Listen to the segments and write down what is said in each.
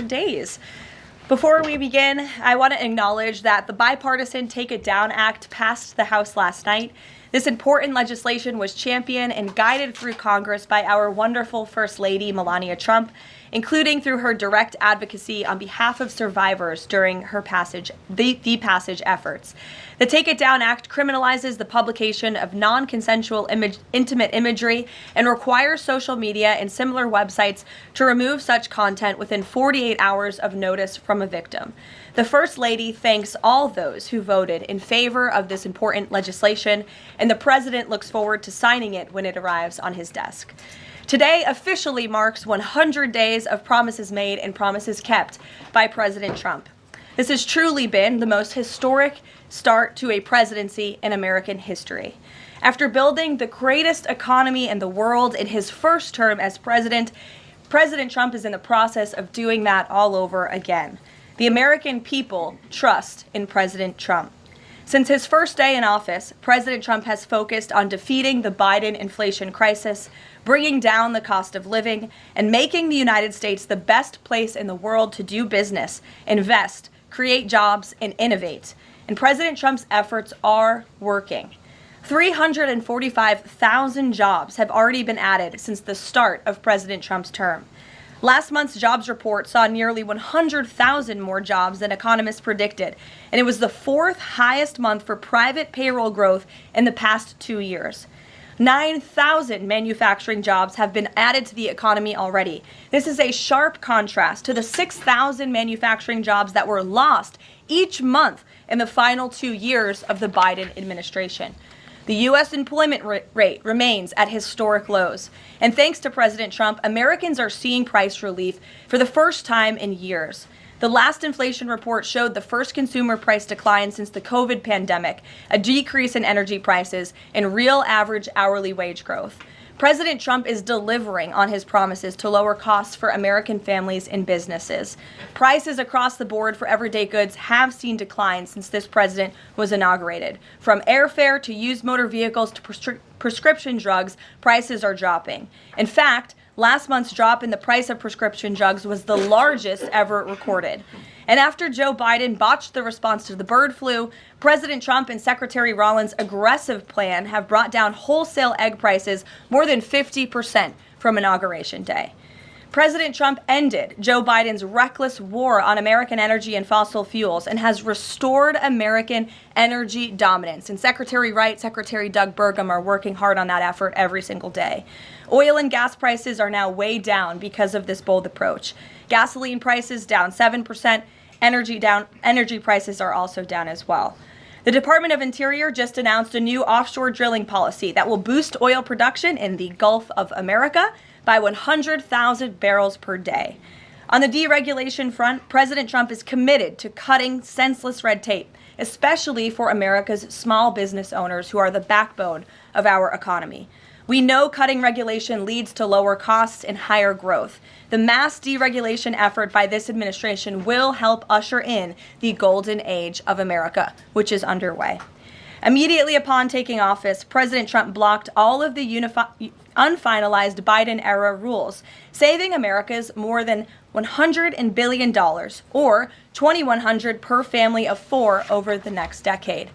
100 days. Before we begin, I want to acknowledge that the bipartisan Take It Down Act passed the House last night. This important legislation was championed and guided through Congress by our wonderful First Lady, Melania Trump, including through her direct advocacy on behalf of survivors during her passage efforts. The Take It Down Act criminalizes the publication of non-consensual intimate imagery and requires social media and similar websites to remove such content within 48 hours of notice from a victim. The First Lady thanks all those who voted in favor of this important legislation, and the President looks forward to signing it when it arrives on his desk. Today officially marks 100 days of promises made and promises kept by President Trump. This has truly been the most historic start to a presidency in American history. After building the greatest economy in the world in his first term as president, President Trump is in the process of doing that all over again. The American people trust in President Trump. Since his first day in office, President Trump has focused on defeating the Biden inflation crisis, bringing down the cost of living, and making the United States the best place in the world to do business, invest, create jobs, and innovate. And President Trump's efforts are working. 345,000 jobs have already been added since the start of President Trump's term. Last month's jobs report saw nearly 100,000 more jobs than economists predicted, and it was the fourth highest month for private payroll growth in the past 2 years. 9,000 manufacturing jobs have been added to the economy already. This is a sharp contrast to the 6,000 manufacturing jobs that were lost each month in the final 2 years of the Biden administration. The U.S. employment rate remains at historic lows. And thanks to President Trump, Americans are seeing price relief for the first time in years. The last inflation report showed the first consumer price decline since the COVID pandemic, a decrease in energy prices, and real average hourly wage growth. President Trump is delivering on his promises to lower costs for American families and businesses. Prices across the board for everyday goods have seen declines since this president was inaugurated. From airfare to used motor vehicles to prescription drugs, prices are dropping. In fact, last month's drop in the price of prescription drugs was the largest ever recorded. And after Joe Biden botched the response to the bird flu, President Trump and Secretary Yellen's aggressive plan have brought down wholesale egg prices more than 50% from Inauguration Day. President Trump ended Joe Biden's reckless war on American energy and fossil fuels and has restored American energy dominance. And Secretary Wright, Secretary Doug Burgum are working hard on that effort every single day. Oil and gas prices are now way down because of this bold approach. Gasoline prices down 7%. Energy prices are also down as well. The Department of Interior just announced a new offshore drilling policy that will boost oil production in the Gulf of America by 100,000 barrels per day. On the deregulation front, President Trump is committed to cutting senseless red tape, especially for America's small business owners who are the backbone of our economy. We know cutting regulation leads to lower costs and higher growth. The mass deregulation effort by this administration will help usher in the golden age of America, which is underway. Immediately upon taking office, President Trump blocked all of the unfinalized Biden-era rules, saving Americans more than $100 billion, or $2,100 per family of four over the next decade.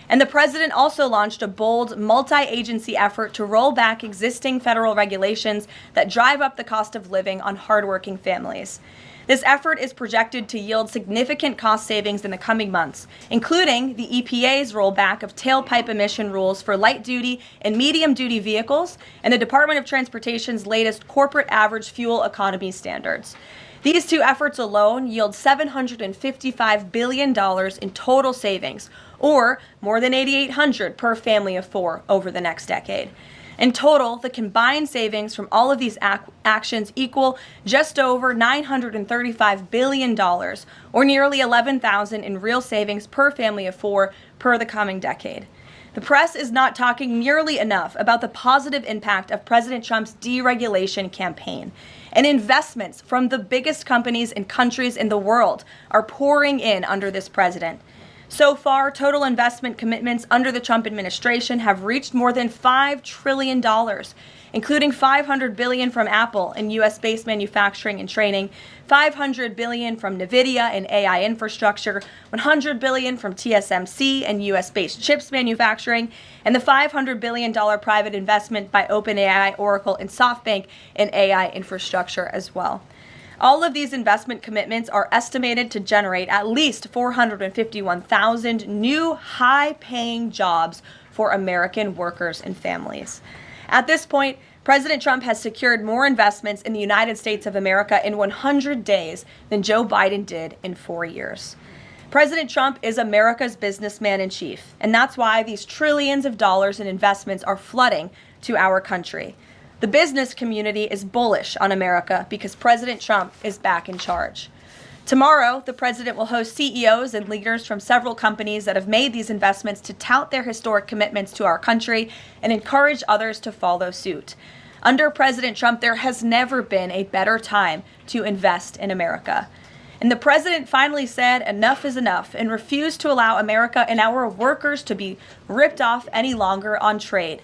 And the president also launched a bold multi-agency effort to roll back existing federal regulations that drive up the cost of living on hardworking families. This effort is projected to yield significant cost savings in the coming months, including the EPA's rollback of tailpipe emission rules for light-duty and medium-duty vehicles and the Department of Transportation's latest corporate average fuel economy standards. These two efforts alone yield $755 billion in total savings, or more than $8,800 per family of four over the next decade. In total, the combined savings from all of these actions equal just over $935 billion, or nearly $11,000 in real savings per family of four per the coming decade. The press is not talking nearly enough about the positive impact of President Trump's deregulation campaign. And investments from the biggest companies and countries in the world are pouring in under this president. So far, total investment commitments under the Trump administration have reached more than $5 trillion. including $500 billion from Apple in U.S.-based manufacturing and training, $500 billion from NVIDIA in AI infrastructure, $100 billion from TSMC and U.S.-based chips manufacturing, and the $500 billion private investment by OpenAI, Oracle, and SoftBank in AI infrastructure as well. All of these investment commitments are estimated to generate at least 451,000 new high-paying jobs for American workers and families. At this point, President Trump has secured more investments in the United States of America in 100 days than Joe Biden did in 4 years. President Trump is America's businessman in chief, and that's why these trillions of dollars in investments are flooding to our country. The business community is bullish on America because President Trump is back in charge. Tomorrow, the president will host CEOs and leaders from several companies that have made these investments to tout their historic commitments to our country and encourage others to follow suit. Under President Trump, there has never been a better time to invest in America. And the president finally said enough is enough and refused to allow America and our workers to be ripped off any longer on trade.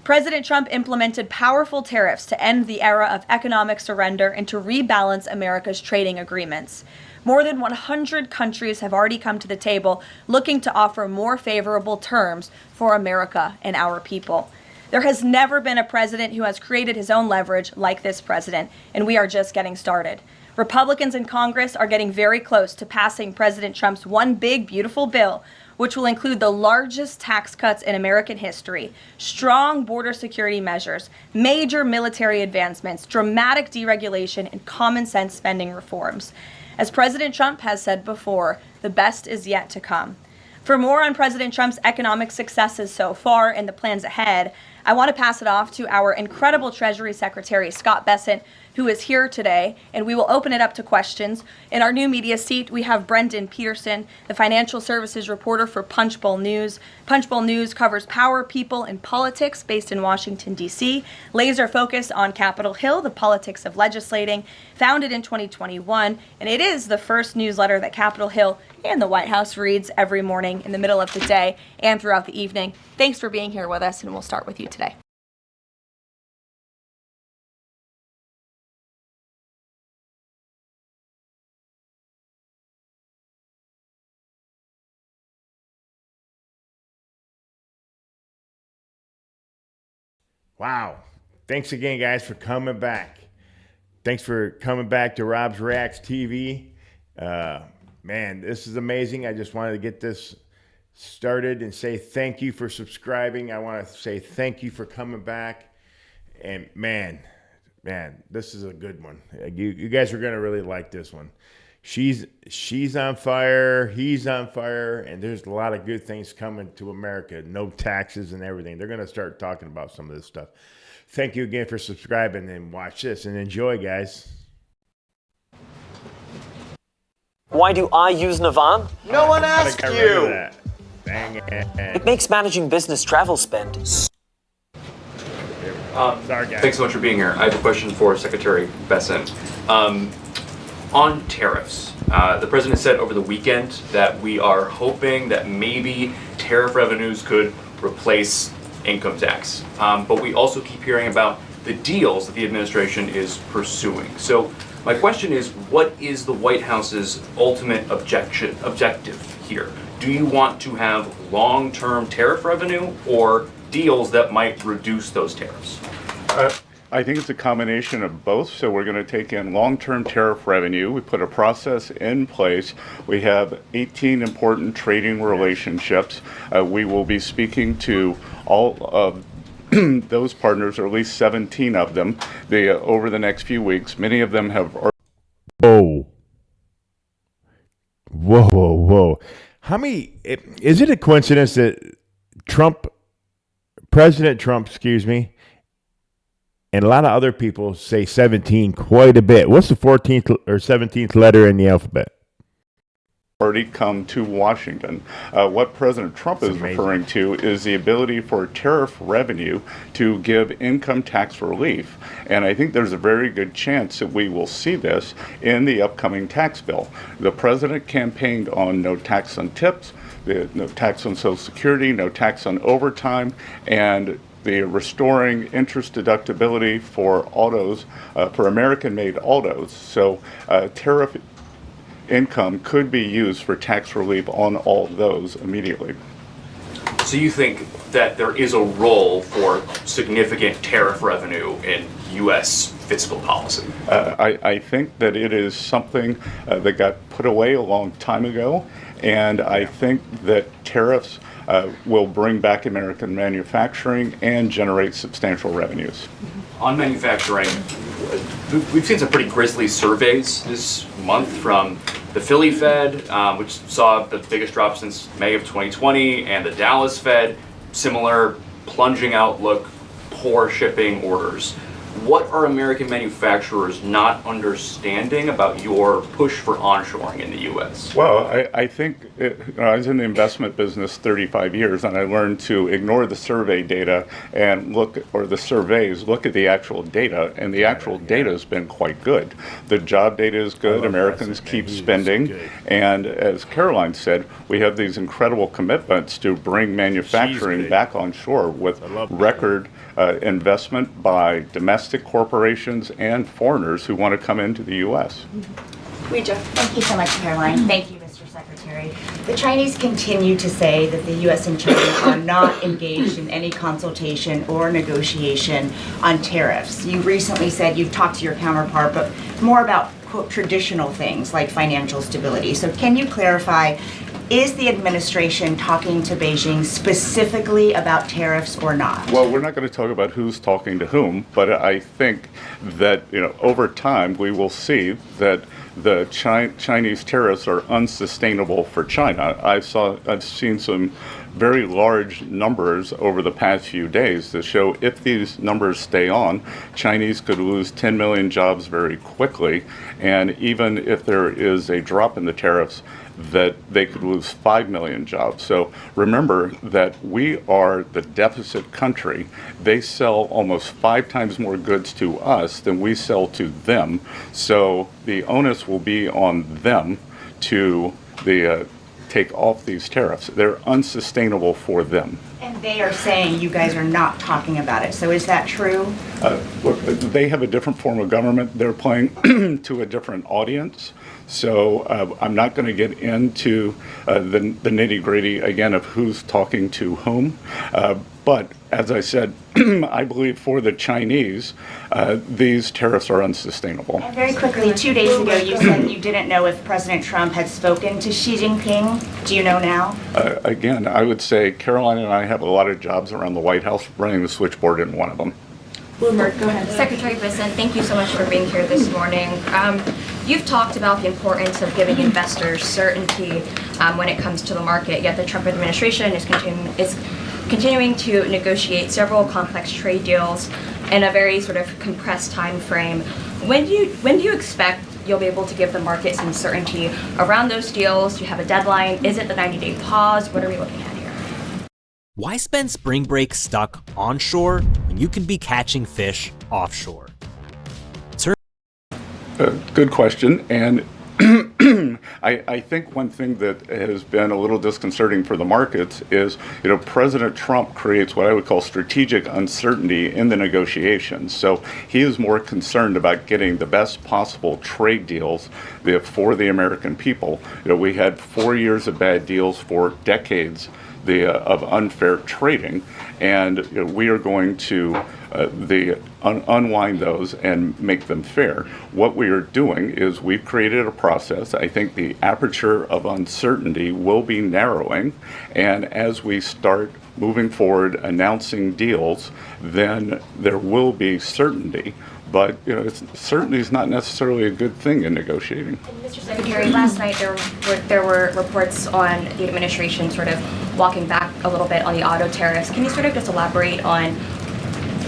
President Trump implemented powerful tariffs to end the era of economic surrender and to rebalance America's trading agreements. More than 100 countries have already come to the table looking to offer more favorable terms for America and our people. There has never been a president who has created his own leverage like this president, and we are just getting started. Republicans in Congress are getting very close to passing President Trump's one big, beautiful bill, which will include the largest tax cuts in American history, strong border security measures, major military advancements, dramatic deregulation, and common sense spending reforms. As President Trump has said before, the best is yet to come. For more on President Trump's economic successes so far and the plans ahead, I want to pass it off to our incredible Treasury Secretary, Scott Bessent, who is here today, and we will open it up to questions. In our new media seat, we have Brendan Peterson, the financial services reporter for Punchbowl News. Punchbowl News covers power, people, and politics based in Washington, D.C., laser focused on Capitol Hill, the politics of legislating, founded in 2021, and it is the first newsletter that Capitol Hill and the White House reads every morning in the middle of the day and throughout the evening. Thanks for being here with us, and we'll start with you today. Wow. Thanks again, guys, for coming back. Thanks for coming back to Rob's Reacts TV. Man, this is amazing. I just wanted to get this started and say thank you for subscribing. I want to say thank you for coming back. And man, this is a good one. You guys are going to really like this one. She's on fire, he's on fire, and there's a lot of good things coming to America. No taxes and everything. They're going to start talking about some of this stuff. Thank you again for subscribing, and watch this and enjoy, guys. Why do I use Navan? No one asked you. Dang it. It makes managing business travel spend. Sorry, guys. Thanks so much for being here. I have a question for Secretary Bessent. On tariffs, the president said over the weekend that we are hoping that maybe tariff revenues could replace income tax. But we also keep hearing about the deals that the administration is pursuing. So my question is, what is the White House's ultimate objective here? Do you want to have long-term tariff revenue or deals that might reduce those tariffs? I think it's a combination of both. So we're going to take in long-term tariff revenue. We put a process in place. We have 18 important trading relationships. We will be speaking to all of those partners, or at least 17 of them, over the next few weeks. Many of them have already. Whoa. How many, is it a coincidence that President Trump, and a lot of other people say 17 quite a bit? What's the 14th or 17th letter in the alphabet? Already come to Washington. What President Trump is referring to is the ability for tariff revenue to give income tax relief. And I think there's a very good chance that we will see this in the upcoming tax bill. The president campaigned on no tax on tips, no tax on Social Security, no tax on overtime, and the restoring interest deductibility for autos, for American-made autos. So tariff income could be used for tax relief on all those immediately. So you think that there is a role for significant tariff revenue in U.S. fiscal policy? I think that it is something that got put away a long time ago, and I think that tariffs will bring back American manufacturing and generate substantial revenues. On manufacturing, we've seen some pretty grisly surveys this month from the Philly Fed, which saw the biggest drop since May of 2020, and the Dallas Fed, similar plunging outlook, poor shipping orders. What are American manufacturers not understanding about your push for onshoring in the U.S.? Well, I think I was in the investment business 35 years, and I learned to ignore the survey data and look at the actual data, and the actual data has been quite good. The job data is good. Americans keep spending, and as Caroline said, we have these incredible commitments to bring manufacturing back on shore with record investment by domestic corporations and foreigners who want to come into the U.S. Thank you so much, Caroline. Thank you, Mr. Secretary. The Chinese continue to say that the U.S. and China are not engaged in any consultation or negotiation on tariffs. You recently said you've talked to your counterpart, but more about, quote, traditional things like financial stability. So can you clarify, is the administration talking to Beijing specifically about tariffs or not? Well, we're not going to talk about who's talking to whom, but I think that over time we will see that the Chinese tariffs are unsustainable for China. I've seen some very large numbers over the past few days that show if these numbers stay on, Chinese could lose 10 million jobs very quickly, and even if there is a drop in the tariffs, that they could lose 5 million jobs. So remember that we are the deficit country. They sell almost 5 times more goods to us than we sell to them. So the onus will be on them to take off these tariffs. They're unsustainable for them. And they are saying you guys are not talking about it. So is that true? Look, they have a different form of government. They're playing to a different audience. So I'm not going to get into the nitty-gritty again of who's talking to whom. But as I said, I believe for the Chinese, these tariffs are unsustainable. And very quickly, 2 days ago, you said you didn't know if President Trump had spoken to Xi Jinping. Do you know now? Again, I would say Caroline and I have a lot of jobs around the White House. Running the switchboard isn't one of them. Bloomberg, go ahead. Secretary Bessent, thank you so much for being here this morning. You've talked about the importance of giving investors certainty when it comes to the market, yet the Trump administration is continuing to negotiate several complex trade deals in a very sort of compressed time frame. When do you expect you'll be able to give the market some certainty around those deals? Do you have a deadline? Is it the 90-day pause? What are we looking at here? Why spend spring break stuck onshore when you can be catching fish offshore? Good question. And I think one thing that has been a little disconcerting for the markets is, President Trump creates what I would call strategic uncertainty in the negotiations. So he is more concerned about getting the best possible trade deals for the American people. We had 4 years of bad deals for decades of unfair trading, and we are going to unwind those and make them fair. What we are doing is we've created a process. I think the aperture of uncertainty will be narrowing, and as we start moving forward announcing deals, then there will be certainty. But certainty is not necessarily a good thing in negotiating. Mr. Secretary, last night there were reports on the administration sort of walking back a little bit on the auto tariffs. Can you sort of just elaborate on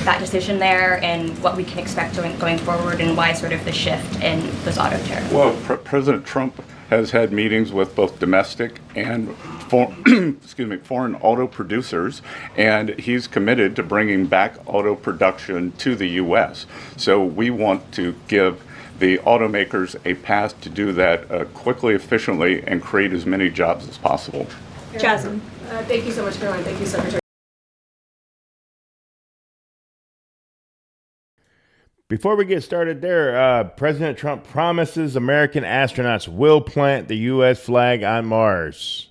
that decision there and what we can expect going forward, and why sort of the shift in those auto tariffs? Well, President Trump has had meetings with both domestic and foreign auto producers, and he's committed to bringing back auto production to the U.S. So we want to give the automakers a path to do that quickly, efficiently, and create as many jobs as possible. Jasmine. Thank you so much, Caroline. Thank you, Secretary. Before we get started there, President Trump promises American astronauts will plant the U.S. flag on Mars.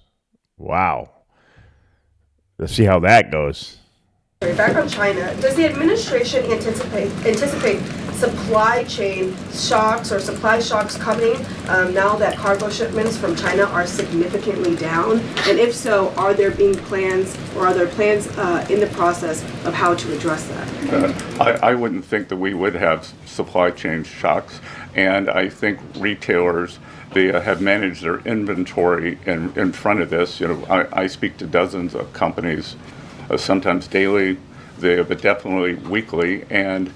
Wow. Let's see how that goes. Back on China, does the administration anticipate supply chain shocks or supply shocks coming now that cargo shipments from China are significantly down? And if so, are there plans in the process of how to address that? I wouldn't think that we would have supply chain shocks, and I think retailers they have managed their inventory in front of this. I speak to dozens of companies, sometimes daily, but definitely weekly, and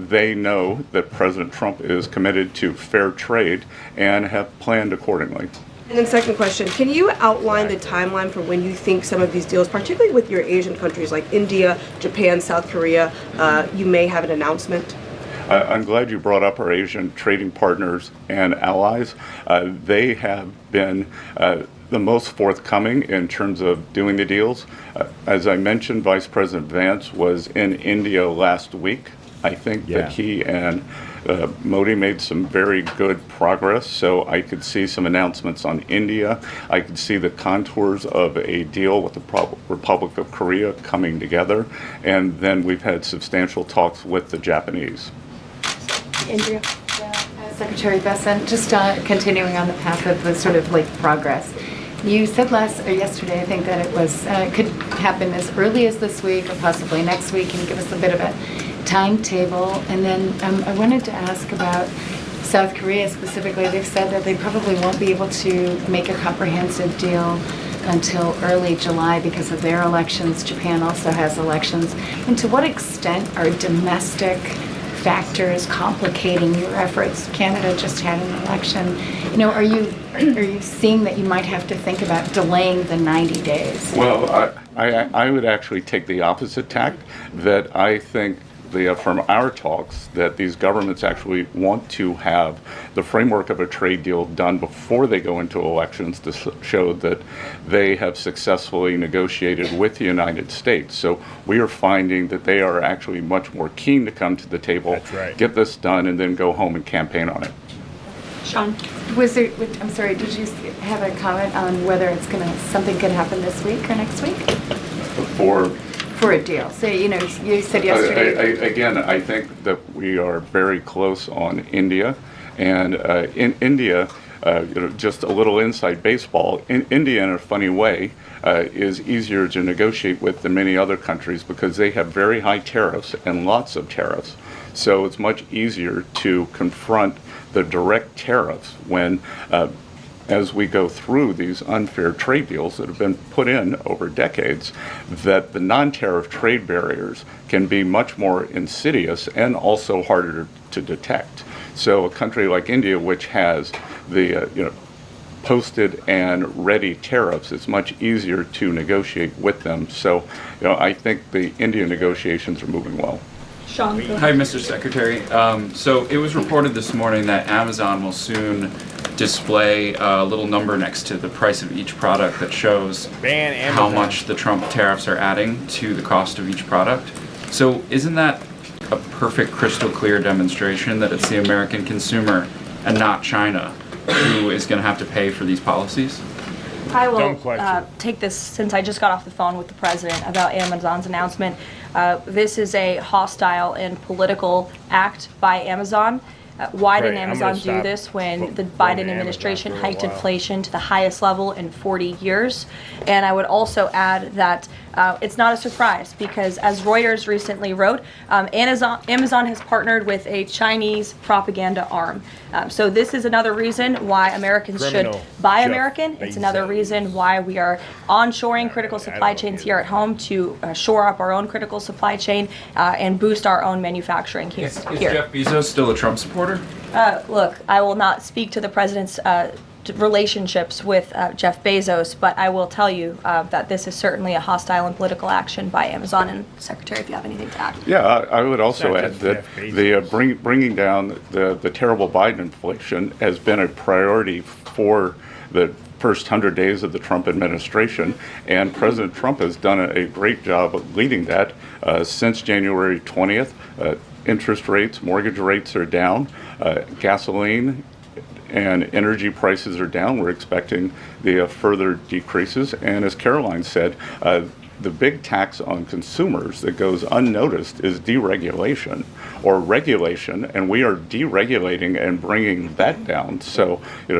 they know that President Trump is committed to fair trade and have planned accordingly. And then second question, can you outline the timeline for when you think some of these deals, particularly with your Asian countries like India, Japan, South Korea, you may have an announcement? I'm glad you brought up our Asian trading partners and allies. They have been the most forthcoming in terms of doing the deals. As I mentioned, Vice President Vance was in India last week. I think that he and Modi made some very good progress, so I could see some announcements on India. I could see the contours of a deal with the Republic of Korea coming together, and then we've had substantial talks with the Japanese. Andrea? Secretary Bessent, just continuing on the path of the sort of like progress. You said yesterday, I think, that it was could happen as early as this week or possibly next week. Can you give us a bit of a timetable? And then I wanted to ask about South Korea specifically. They've said that they probably won't be able to make a comprehensive deal until early July because of their elections. Japan also has elections. And to what extent are domestic factors complicating your efforts? Canada just had an election. Are you seeing that you might have to think about delaying the 90 days? Well, I would actually take the opposite tack, that I think from our talks that these governments actually want to have the framework of a trade deal done before they go into elections to show that they have successfully negotiated with the United States. So we are finding that they are actually much more keen to come to the table, get this done, and then go home and campaign on it. Sean? I'm sorry, did you have a comment on whether something could happen this week or next week? For a deal. So, you said yesterday. Again, I think that we are very close on India. And in India, just a little inside baseball, in India, in a funny way, is easier to negotiate with than many other countries because they have very high tariffs and lots of tariffs. So it's much easier to confront the direct tariffs when as we go through these unfair trade deals that have been put in over decades, that the non-tariff trade barriers can be much more insidious and also harder to detect. So a country like India, which has the posted and ready tariffs, it's much easier to negotiate with them. So I think the India negotiations are moving well. Sean? Hi, Mr. Secretary. So it was reported this morning that Amazon will soon display a little number next to the price of each product that shows how much the Trump tariffs are adding to the cost of each product. So isn't that a perfect crystal clear demonstration that it's the American consumer and not China who is going to have to pay for these policies? I will take this since I just got off the phone with the president about Amazon's announcement. This is a hostile and political act by Amazon. Why didn't Amazon do this when the Biden administration hiked inflation to the highest level in 40 years? And I would also add that it's not a surprise because, as Reuters recently wrote, Amazon has partnered with a Chinese propaganda arm. So this is another reason why Americans should buy American. It's another reason why we are onshoring critical supply chains here at home to shore up our own critical supply chain and boost our own manufacturing here. Is Jeff Bezos still a Trump supporter? Look, I will not speak to the president's relationships with Jeff Bezos, but I will tell you that this is certainly a hostile and political action by Amazon. And Secretary, if you have anything to add. Yeah, I would also add that the bringing down the terrible Biden inflation has been a priority for the first 100 days of the Trump administration, and President Trump has done a great job of leading that since January 20th. interest rates, mortgage rates are down, gasoline and energy prices are down. We're expecting the further decreases. And as Caroline said, the big tax on consumers that goes unnoticed is deregulation or regulation, and we are deregulating and bringing that down. So,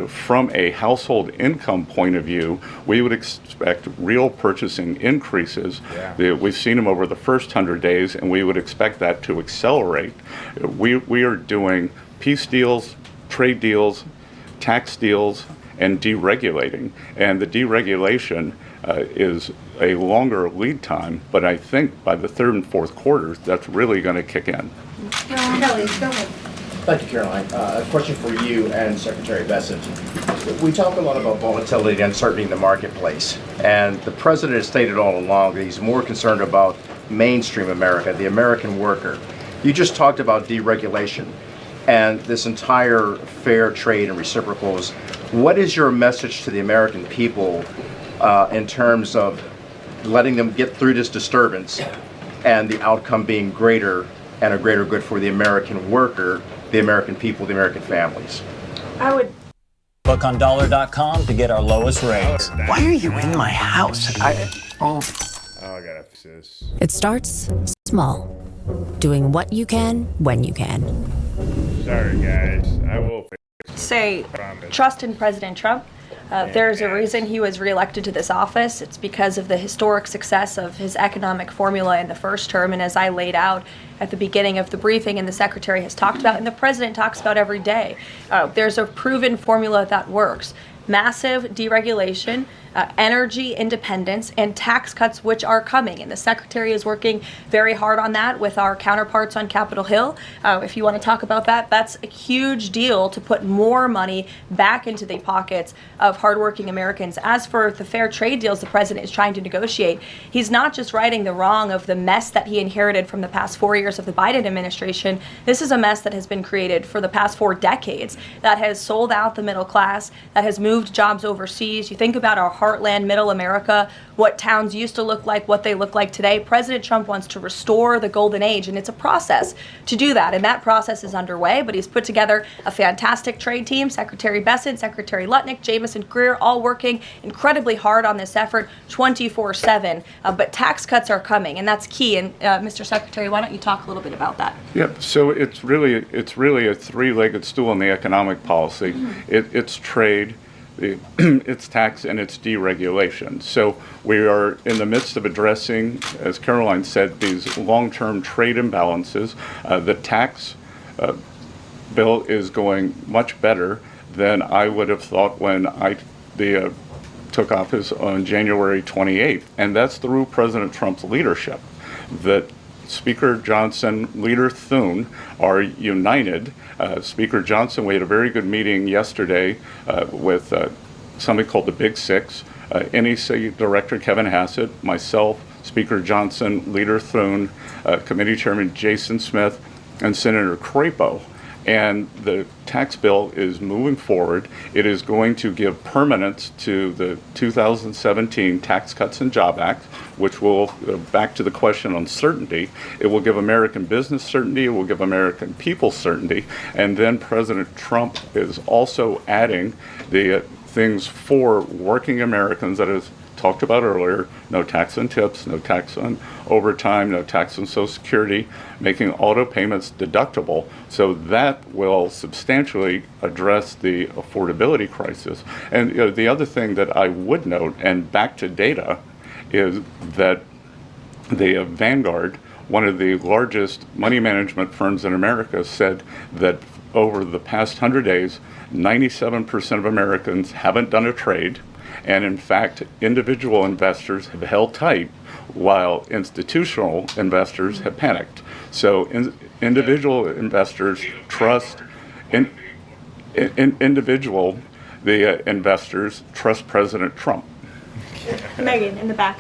from a household income point of view, we would expect real purchasing increases. Yeah. We've seen them over the first 100 days, and we would expect that to accelerate. We are doing peace deals, trade deals, tax deals, and deregulating. And the deregulation is a longer lead time, but I think by the third and fourth quarters, that's really going to kick in. Kelly, go ahead. Thank you, Caroline. A question for you and Secretary Bessent. We talk a lot about volatility and uncertainty in the marketplace, and the president has stated all along that he's more concerned about mainstream America, the American worker. You just talked about deregulation and this entire fair trade and reciprocals. What is your message to the American people in terms of letting them get through this disturbance and the outcome being greater and a greater good for the American worker, the American people, the American families? I would Book on dollar.com to get our lowest rates. Why are you in my house? Oh, I gotta fix this. It starts small, doing what you can when you can. Sorry, guys. I will fix it. Say, trust in President Trump. There's a reason he was reelected to this office. It's because of the historic success of his economic formula in the first term. And as I laid out at the beginning of the briefing and the Secretary has talked about and the President talks about every day, there's a proven formula that works. Massive deregulation, energy independence, and tax cuts, which are coming. And the Secretary is working very hard on that with our counterparts on Capitol Hill. If you want to talk about that, that's a huge deal to put more money back into the pockets of hardworking Americans. As for the fair trade deals the President is trying to negotiate, he's not just righting the wrong of the mess that he inherited from the past 4 years of the Biden administration. This is a mess that has been created for the past 4 decades that has sold out the middle class, that has moved jobs overseas. You think about our heartland, middle America, what towns used to look like, what they look like today. President Trump wants to restore the golden age, and it's a process to do that. And that process is underway, but he's put together a fantastic trade team. Secretary Bessent, Secretary Lutnick, Jamieson Greer, all working incredibly hard on this effort 24/7. But tax cuts are coming, and that's key. And Mr. Secretary, why don't you talk a little bit about that? Yep. So it's really a three-legged stool in the economic policy. It's trade, it's tax, and it's deregulation. So we are in the midst of addressing, as Caroline said, these long-term trade imbalances. The tax bill is going much better than I would have thought when I took office on January 28th, and that's through President Trump's leadership. That Speaker Johnson, Leader Thune are united. Speaker Johnson, we had a very good meeting yesterday with somebody called the Big Six, NEC Director Kevin Hassett, myself, Speaker Johnson, Leader Thune, Committee Chairman Jason Smith, and Senator Crapo. And the tax bill is moving forward. It is going to give permanence to the 2017 Tax Cuts and Job Act, which will, back to the question on certainty, it will give American business certainty, it will give American people certainty, and then President Trump is also adding the things for working Americans that is talked about earlier: no tax on tips, no tax on overtime, no tax on Social Security, making auto payments deductible. So that will substantially address the affordability crisis. And the other thing that I would note, and back to data, is that the Vanguard, one of the largest money management firms in America, said that over the past 100 days, 97% of Americans haven't done a trade. And in fact, individual investors have held tight while institutional investors have panicked. So individual investors trust, investors trust President Trump. Megan, in the back.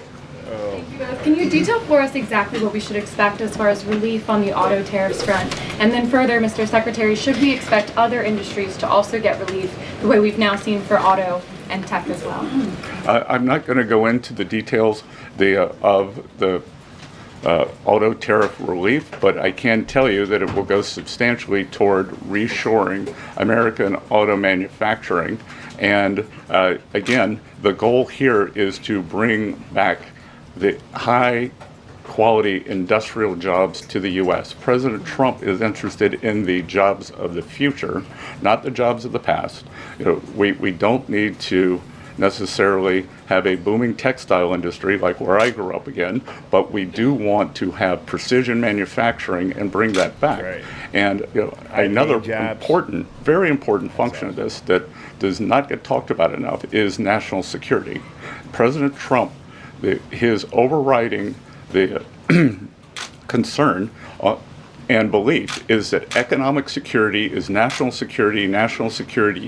Can you detail for us exactly what we should expect as far as relief on the auto tariffs front? And then further, Mr. Secretary, should we expect other industries to also get relief the way we've now seen for auto and tech as well? I'm not going to go into the details of the auto tariff relief, but I can tell you that it will go substantially toward reshoring American auto manufacturing. And again, the goal here is to bring back the high quality industrial jobs to the U.S. President Trump is interested in the jobs of the future, not the jobs of the past. We don't need to necessarily have a booming textile industry like where I grew up again, but we do want to have precision manufacturing and bring that back. Right. And another important, very important function of this that does not get talked about enough is national security. President Trump, his overriding the concern and belief is that economic security is national security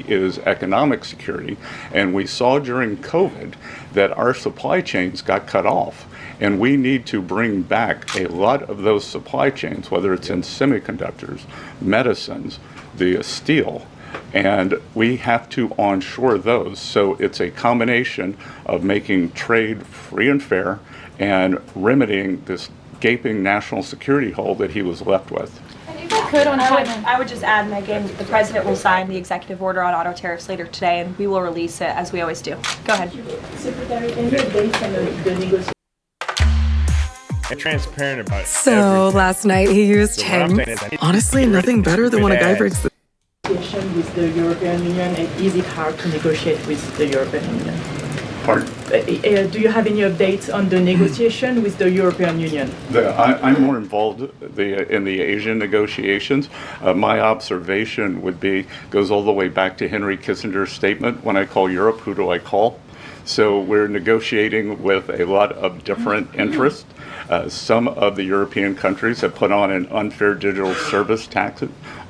is economic security. And we saw during COVID that our supply chains got cut off. And we need to bring back a lot of those supply chains, whether it's in semiconductors, medicines, the steel, and we have to onshore those. So it's a combination of making trade free and fair and remedying this gaping national security hole that he was left with. If I could on I would just add, Megan, the president will sign the executive order on auto tariffs later today, and we will release it as we always do. Go ahead. Secretary, in your dates and the negotiations. Transparent about So last night he used him. Honestly, nothing better than when a guy breaks the Negotiation with the European Union, and is it hard to negotiate with the European Union? Pardon? Do you have any updates on the negotiation with the European Union? I'm more involved in the Asian negotiations. My observation goes all the way back to Henry Kissinger's statement, when I call Europe, who do I call? So we're negotiating with a lot of different interests. Some of the European countries have put on an unfair digital service tax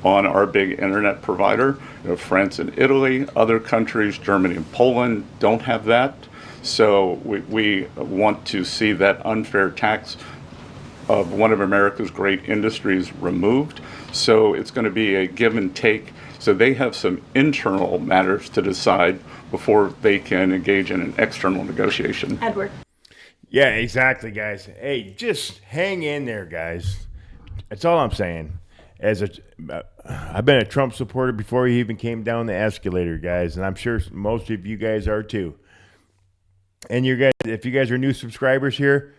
on our big internet provider. France and Italy, other countries, Germany and Poland, don't have that. So we want to see that unfair tax of one of America's great industries removed. So it's going to be a give and take. So they have some internal matters to decide before they can engage in an external negotiation. Edward. Yeah, exactly, guys. Hey, just hang in there, guys. That's all I'm saying. I've been a Trump supporter before he even came down the escalator, guys, and I'm sure most of you guys are too. And if you guys are new subscribers here,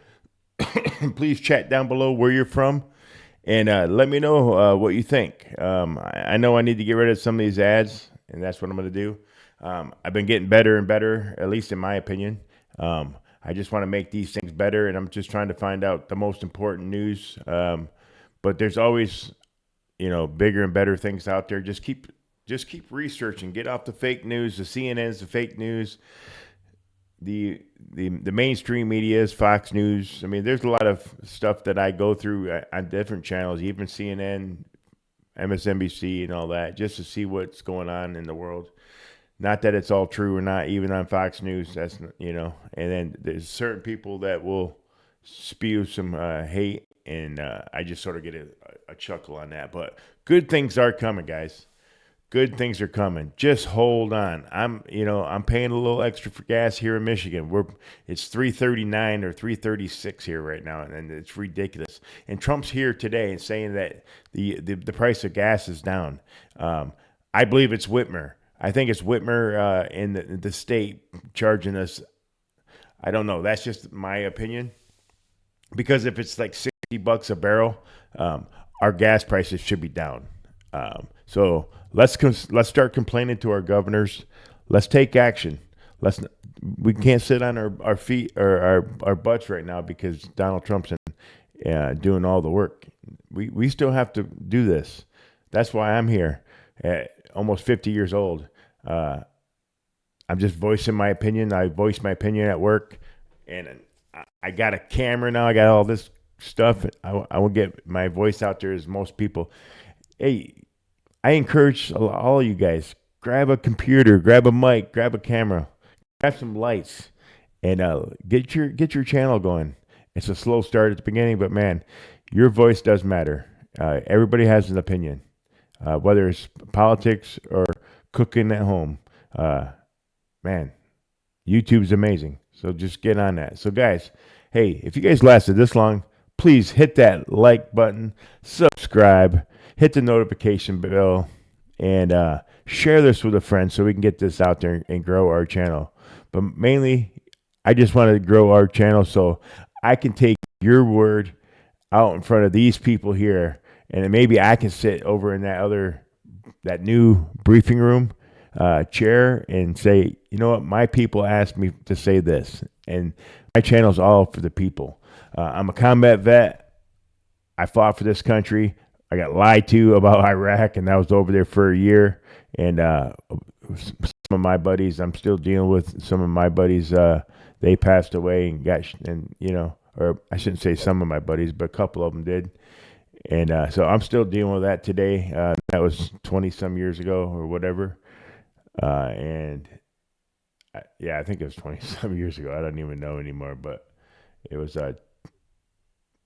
please chat down below where you're from, and let me know what you think. I know I need to get rid of some of these ads, and that's what I'm going to do. I've been getting better and better, at least in my opinion. I just want to make these things better, and I'm just trying to find out the most important news. But there's always, bigger and better things out there. Just keep researching. Get off the fake news. The CNN's the fake news. The mainstream media is Fox News. I mean, there's a lot of stuff that I go through on different channels, even CNN, MSNBC, and all that, just to see what's going on in the world. Not that it's all true or not, even on Fox News. That's and then there's certain people that will spew some hate, and I just sort of get a chuckle on that. But good things are coming, guys. Good things are coming. Just hold on. I'm paying a little extra for gas here in Michigan. It's $3.39 or $3.36 here right now, and it's ridiculous. And Trump's here today and saying that the price of gas is down. I believe it's Whitmer. I think it's Whitmer in the state charging us. I don't know. That's just my opinion. Because if it's like $60 a barrel, our gas prices should be down. So let's start complaining to our governors. Let's take action. We can't sit on our feet or our butts right now because Donald Trump's doing all the work. We still have to do this. That's why I'm here. Almost 50 years old. I'm just voicing my opinion. I voice my opinion at work, and I got a camera now. I got all this stuff. I will get my voice out there as most people. Hey, I encourage all of you guys, grab a computer, grab a mic, grab a camera, grab some lights, and get your channel going. It's a slow start at the beginning, but man, your voice does matter. Everybody has an opinion. Whether it's politics or cooking at home, man, YouTube's amazing. So just get on that. So guys, hey, if you guys lasted this long, please hit that like button, subscribe, hit the notification bell, and share this with a friend so we can get this out there and grow our channel. But mainly, I just want to grow our channel so I can take your word out in front of these people here, and then maybe I can sit over in that new briefing room chair and say, you know what, my people asked me to say this, and my channel's all for the people. I'm a combat vet. I fought for this country. I got lied to about Iraq, and I was over there for a year. And some of my buddies, I'm still dealing with some of my buddies. They passed away or I shouldn't say some of my buddies, but a couple of them did. And so I'm still dealing with that today. That was 20 some years ago or whatever. I think it was 20 some years ago. I don't even know anymore, but it was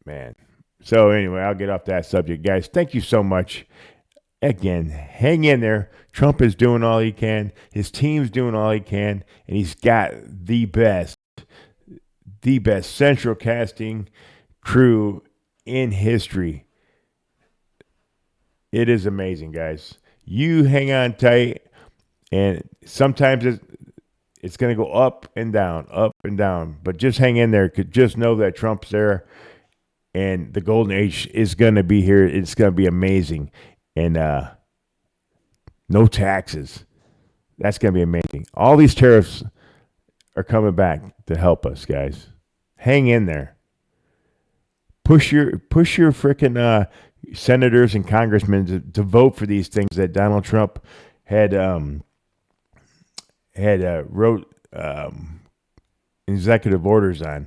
man. So anyway, I'll get off that subject, guys. Thank you so much. Again, hang in there. Trump is doing all he can. His team's doing all he can, and he's got the best central casting crew in history. It is amazing, guys. You hang on tight, and sometimes it's going to go up and down, but just hang in there. Just know that Trump's there. And the golden age is going to be here. It's going to be amazing. And no taxes. That's going to be amazing. All these tariffs are coming back to help us, guys. Hang in there. Push your freaking senators and congressmen to vote for these things that Donald Trump had wrote executive orders on.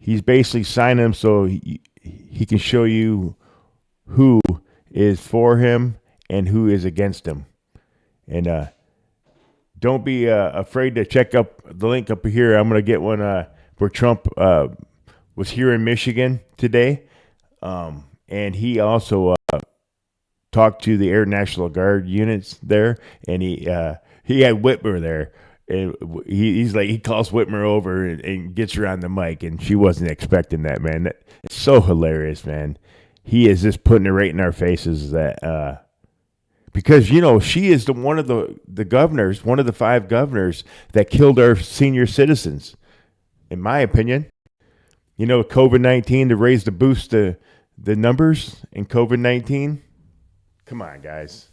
He's basically signing them so he can show you who is for him and who is against him. And don't be afraid to check up the link up here. I'm going to get one where Trump was here in Michigan today. And he also talked to the Air National Guard units there. And he had Whitmer there. And he calls Whitmer over and gets her on the mic, and she wasn't expecting that, man. It's so hilarious, man. He is just putting it right in our faces that because she is one of the governors, one of the 5 governors that killed our senior citizens, in my opinion. COVID-19 to boost the numbers in COVID-19. Come on, guys.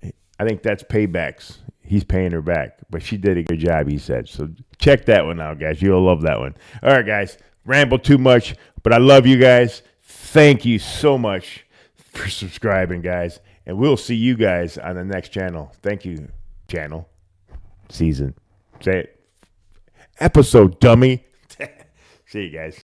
I think that's paybacks. He's paying her back, but she did a good job, he said. So check that one out, guys. You'll love that one. All right, guys. Ramble too much, but I love you guys. Thank you so much for subscribing, guys. And we'll see you guys on the next channel. Thank you, channel. Season. Say it. Episode, dummy. See you guys.